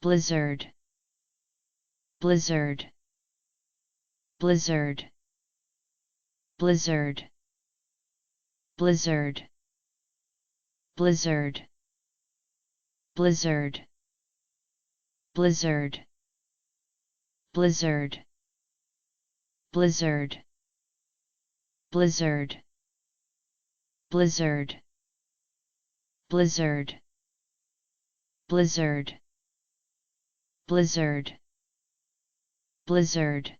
blizzard, blizzard, blizzard, blizzard, blizzard, blizzard, blizzard, blizzard, blizzard, blizzard, blizzard, blizzard, blizzard, blizzard, blizzard, blizzard,